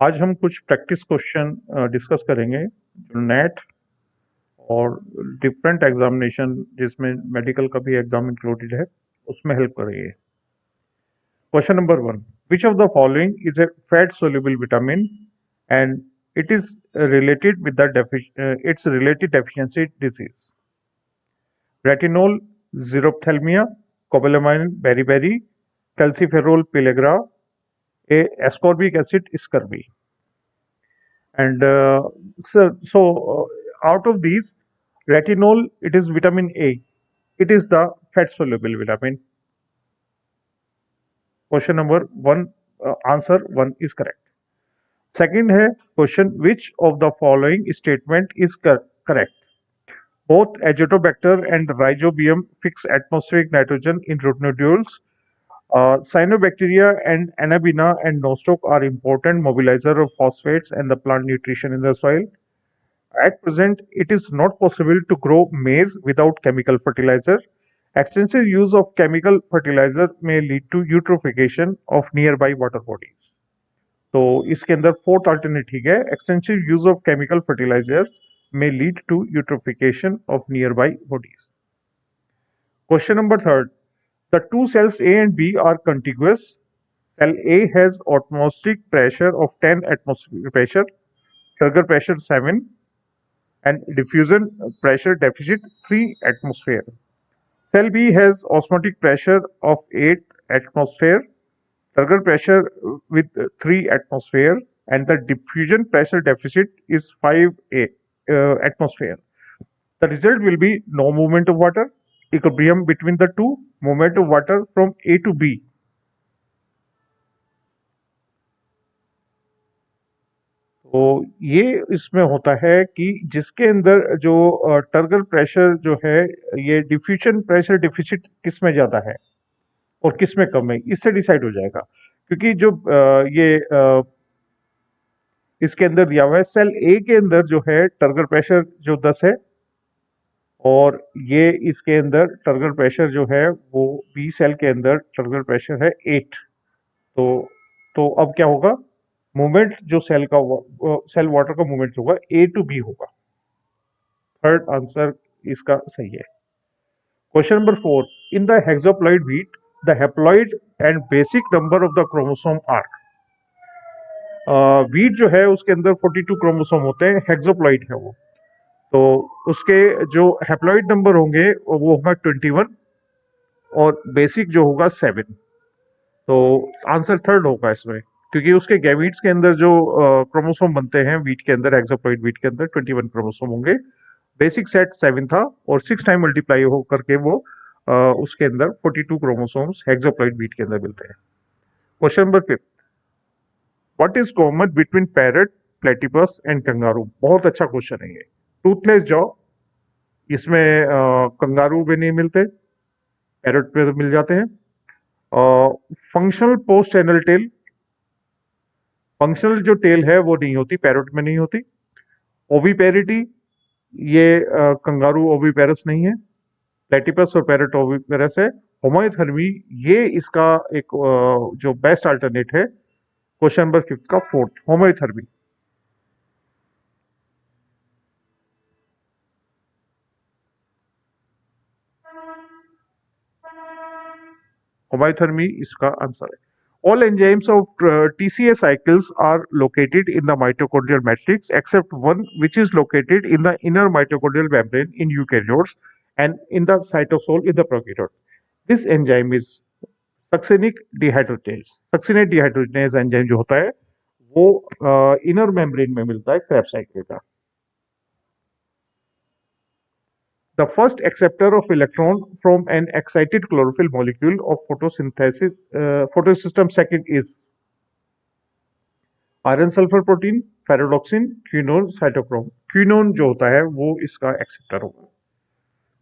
आज हम कुछ प्रैक्टिस क्वेश्चन डिस्कस करेंगे जो नेट और डिफरेंट एग्जामिनेशन जिसमें मेडिकल का भी एग्जाम इंक्लूडेड है उसमें हेल्प करेंगे। Question number 1, which of the following is a fat soluble vitamin and it is related with the its related deficiency disease? Retinol, xerophthalmia, cobalamin beriberi, calciferol pellagra, a ascorbic acid scurvy. And out of these, retinol, it is vitamin A. It is the fat soluble vitamin. Question number one, answer one is correct. Second है question, which of the following statement is correct? Both Azotobacter and Rhizobium fix atmospheric nitrogen in root nodules. Cyanobacteria and Anabaena and Nostoc are important mobilizer of phosphates and the plant nutrition in the soil. At present, it is not possible to grow maize without chemical fertilizer. Extensive use of chemical fertilizer may lead to eutrophication of nearby water bodies. तो इसके अंदर fourth alternate ठीक है, extensive use of chemical fertilisers may lead to eutrophication of nearby bodies. Question number third. The two cells A and B are contiguous. Cell A has atmospheric pressure of 10 atmosphere pressure, turgor pressure 7, and diffusion pressure deficit 3 atmosphere. Cell B has osmotic pressure of 8 atmosphere, turgor pressure with 3 atmosphere, and the diffusion pressure deficit is 5 atmosphere. The result will be no movement of water, equilibrium between the two, movement of water from A to B. तो ये इसमें होता है कि जिसके अंदर जो टर्गल pressure जो है, ये डिफ्यूजन प्रेशर डिफिसिट किस में ज्यादा है और किस में कम है, इससे डिसाइड हो जाएगा। क्योंकि जो ये इसके अंदर दिया हुआ है, सेल ए के अंदर जो है टर्गल प्रेशर जो 10 है और ये इसके अंदर टर्गल प्रेशर जो है वो बी सेल के अंदर टर्गल प्रेशर है 8। तो अब क्या होगा, मूवमेंट जो सेल वाटर का मूवमेंट होगा ए टू बी होगा। थर्ड आंसर इसका सही है। Question number 4, in the hexaploid wheat the haploid and basic number of the chromosome are. Wheat जो है उसके अंदर 42 क्रोमोसोम होते हैं, हेक्सोप्लॉइड है वो। तो उसके जो हैप्लॉइड नंबर होंगे वो होगा 21 और बेसिक जो होगा 7। तो आंसर थर्ड होगा इसमें, क्योंकि उसके गैमीट्स के अंदर जो क्रोमोसोम बनते हैं व्हीट के अंदर, हेक्सोप्लॉइड व्हीट के अंदर 21 क्रोमोसोम होंगे। बेसिक सेट 7 था और 6 टाइम मल्टीप्लाई हो करके वो उसके अंदर 42 क्रोमोसोम्स हेक्सोप्लॉइड व्हीट के अंदर मिलते हैं। Question number 5, what is common between parrot, platypus and kangaroo? बहुत अच्छा क्वेश्चन है ये। टूथलेस जॉ, इसमें कंगारू में नहीं मिलते, पैरट पे तो मिल जाते हैं। Functional post anal tail, functional जो टेल है वो नहीं होती, पैरट में नहीं होती। ओविपेरिटी, ये कंगारू ओविपेरस नहीं है। प्लेटिपस और पैरट ओविपेरस है। होमोथर्मी, ये इसका एक जो बेस्ट अल्टरनेट है क्वेश्चन नंबर 5 का फोर्थ, होमोथर्मी। होमोथर्मी इसका आंसर है। All enzymes of TCA cycles are located in the mitochondrial matrix except one, which is located in the inner mitochondrial membrane in eukaryotes and in the cytosol in the prokaryote. This enzyme is succinic dehydrogenase. Succinate dehydrogenase enzyme जो होता है वो inner membrane में मिलता है Krebs cycle का। The first acceptor of electron from an excited chlorophyll molecule of photosynthesis photosystem second is iron sulphur protein, ferredoxin, quinone, cytochrome. Quinone जो होता है वो इसका एक्सेप्टर होगा।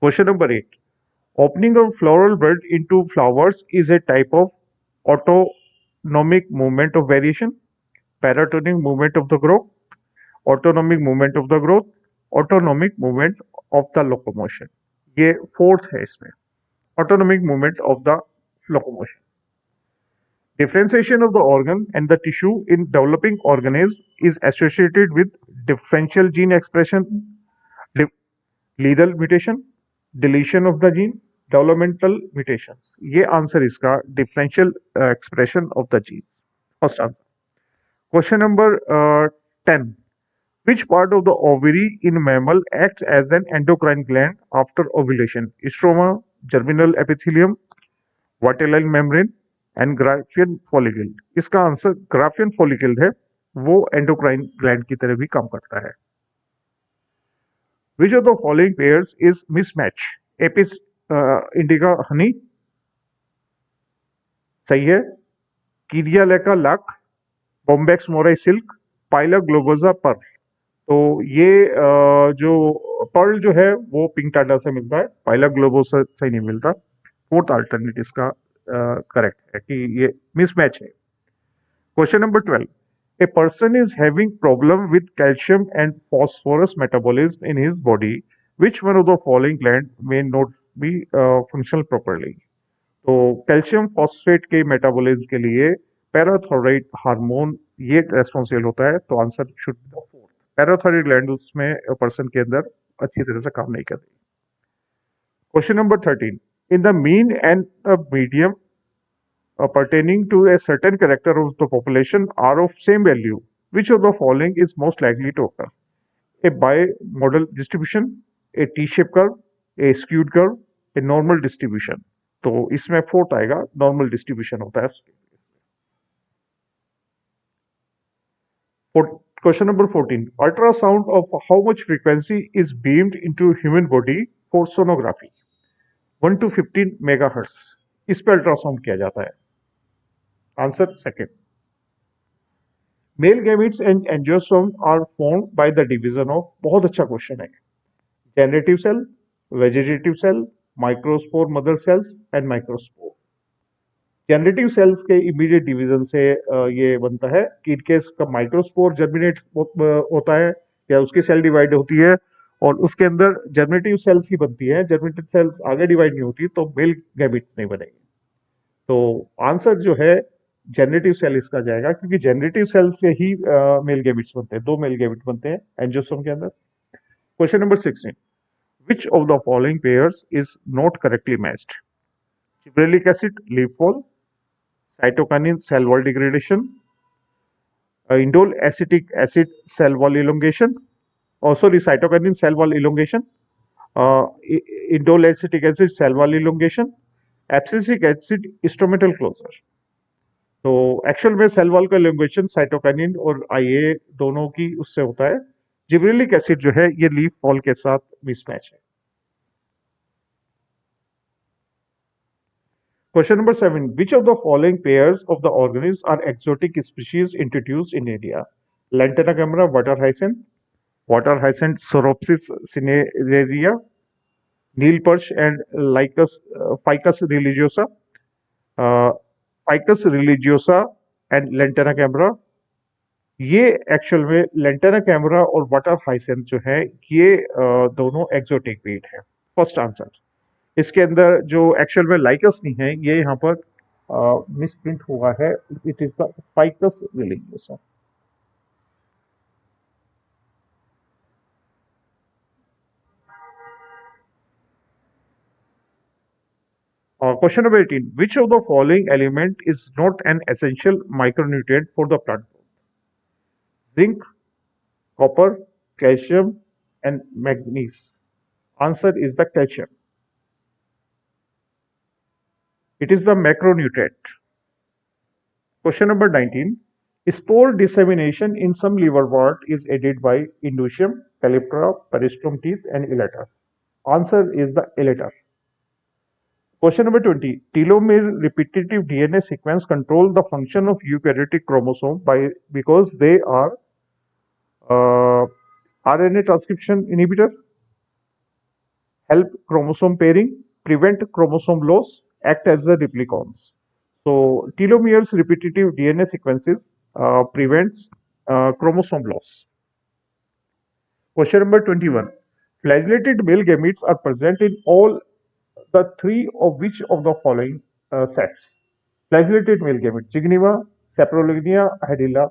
Question number 8, opening of floral bud into flowers is a type of autonomic movement of variation, paratonic movement of the growth, autonomic movement of the growth, autonomic movement of the locomotion। ये fourth है इसमें, autonomic movement of the locomotion। Differentiation of the organ and the tissue in developing organism is associated with differential gene expression, le- lethal mutation, deletion of the gene, developmental mutations. ये answer इसका differential expression of the gene. First answer. Question number 10. Which part of the ovary in mammal acts as an endocrine gland after ovulation? Stroma, germinal epithelium, vitelline membrane and Graafian follicle. इसका answer Graafian follicle है, वो endocrine gland की तरह भी काम करता है। विच of the following pairs is mismatch? Apis indica Honey सही है। कीरियालेका लाक, बॉम्बेक्स मोराई सिल्क, पाइला ग्लोबोजा पर्ल। तो ये जो पर्ल जो है वो पिंक टाटा से मिलता है, पाइला ग्लोबोसा से नहीं मिलता। फोर्थ अल्टरनेट इसका करेक्ट है कि ये मिसमैच है। Question number 12. A person is having problem with calcium and phosphorus metabolism in his body. Which one of the following gland may not be functional properly? तो calcium phosphate के metabolism के लिए parathyroid hormone ये responsible होता है, तो answer should be the fourth. Parathyroid gland उसमें person के अंदर अच्छी तरह से काम नहीं कर रही। Question number 13. In the mean and the medium pertaining to a certain character of the population are of same value, which of the following is most likely to occur? A bimodal distribution, a T-shaped curve, a skewed curve, a normal distribution. तो इसमें fourth आएगा, normal distribution होता है। Question number 14. Ultrasound of how much frequency is beamed into human body for sonography? 1 to 15 megahertz. इस पे ultrasound किया जाता है। Answer second. Male gametes and angiosperm are formed by the division of, बहुत अच्छा question है, generative cell, vegetative cell, microspore mother cells and microspore. Generative cells के immediate division से ये बनता है कि इनके माइक्रोस्पोर जर्मिनेट होता है या उसकी सेल डिवाइड होती है और उसके अंदर जर्मिनेटिव सेल्स ही बनती है। जर्मिनेटिव सेल्स आगे डिवाइड नहीं होती तो मेल गैमेट्स नहीं बनेंगे। तो आंसर जो है जेनरेटिव सेल इसका जाएगा, क्योंकि जेनरेटिव सेल से ही मेल गैमेट्स बनते हैं, दो मेल गैमेट बनते हैं एंजियोस्पर्म के अंदर। Question number 16. Which of the following pairs is not correctly matched? Gibberellic acid leaf fall, cytokinin cell wall degradation, indole acetic acid cell wall elongation, sorry cytokinin cell wall elongation, indole acetic acid cell wall elongation, abscisic acid stomatal closure. तो actual में cell wall का elongation cytokinin और IA दोनों की उससे होता है। Gibberellic acid जो है ये लीफ फॉल के साथ मिसमैच है। Question number 7. Which of the following pairs of the organisms are exotic species introduced in India? Lantana camara, water hyacinth Sauropsis cinerea, Neil perch and Ficus religiosa, uh, Ficus religiosa and Lantana camara। ये actual में lantana camera और water hyacinth जो है ये दोनों exotic breed है। First answer. इसके अंदर जो एक्चुअल में लाइकस नहीं है, ये यहाँ पर मिसप्रिंट हुआ है, it is the ficus religiosa. Question number 18. Which of the following element is not an essential micronutrient for the plant growth? Zinc, copper, calcium, and manganese. Answer is the calcium. It is the macronutrient. Question number 19. Spore dissemination in some liverwort is aided by inducium, calyptra, peristome teeth, and elatus. Answer is the elater. Question number 20. Telomere repetitive DNA sequence control the function of eukaryotic chromosome because they are RNA transcription inhibitor, help chromosome pairing, prevent chromosome loss, act as the replicons. So telomeres repetitive DNA sequences prevents chromosome loss. Question number 21. Flagellated male gametes are present in all the three of which of the following sets? Flagellated male gamete Zygnema, Saprolegnia, Hydrilla.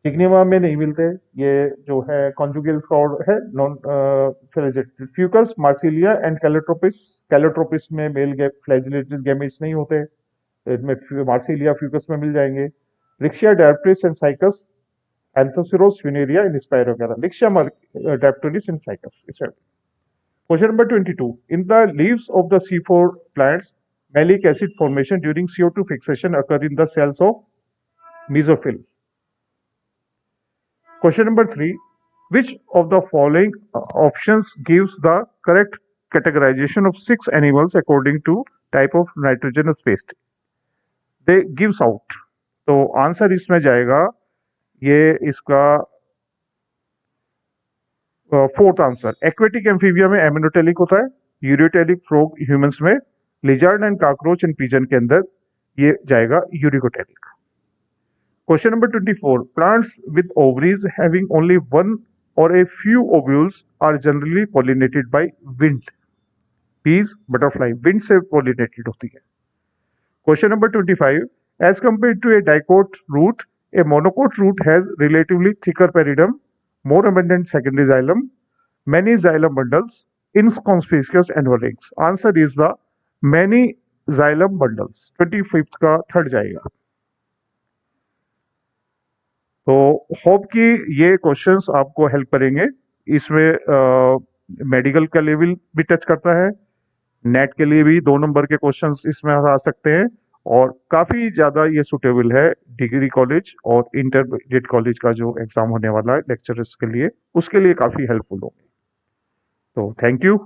Zygnema में नहीं मिलते, ये जो है conjugal scored है, non flagellated. Fucus, Marsilia and Calotropis. Calotropis में male flagellated gametes नहीं होते, इसमें मार्सिलिया फ्यूकस में मिल जाएंगे। Riccia Dryopteris and Cycas, Anthoceros Funaria in Spirogyra. Riccia Dryopteris and Cycas. Question number 22. In the leaves of the C4 plants, malic acid formation during CO2 fixation occur in the cells of mesophyll. Question number 3. Which of the following options gives the correct categorization of 6 animals according to type of nitrogenous waste? They gives out. तो answer इसमें जाएगा, ये इसका fourth answer. Aquatic amphibia में ammonotelic होता है, ureotelic frog humans में, lizard and cockroach and pigeon के अंदर ये जाएगा uricotelic. Question number 24. Plants with ovaries having only one और a few ovules are generally pollinated by wind. Bees, butterfly wind से पॉलिनेटेड होती है। Question number 25. As compare to a dicot root, a monocot root has relatively thicker periderm, more abundant secondary xylem, many xylem bundles, inconspicuous annual rings. Answer is the many xylem bundles. 25th का third जाएगा। तो hope कि ये questions आपको help करेंगे। इसमें medical के लिए भी टच करता है, नेट के लिए भी 2 नंबर के क्वेश्चंस इसमें आ सकते हैं, और काफी ज्यादा ये सुटेबल है डिग्री कॉलेज और इंटरमीडिएट कॉलेज का जो एग्जाम होने वाला है लेक्चरर्स के लिए, उसके लिए काफी हेल्पफुल होंगे। तो थैंक यू।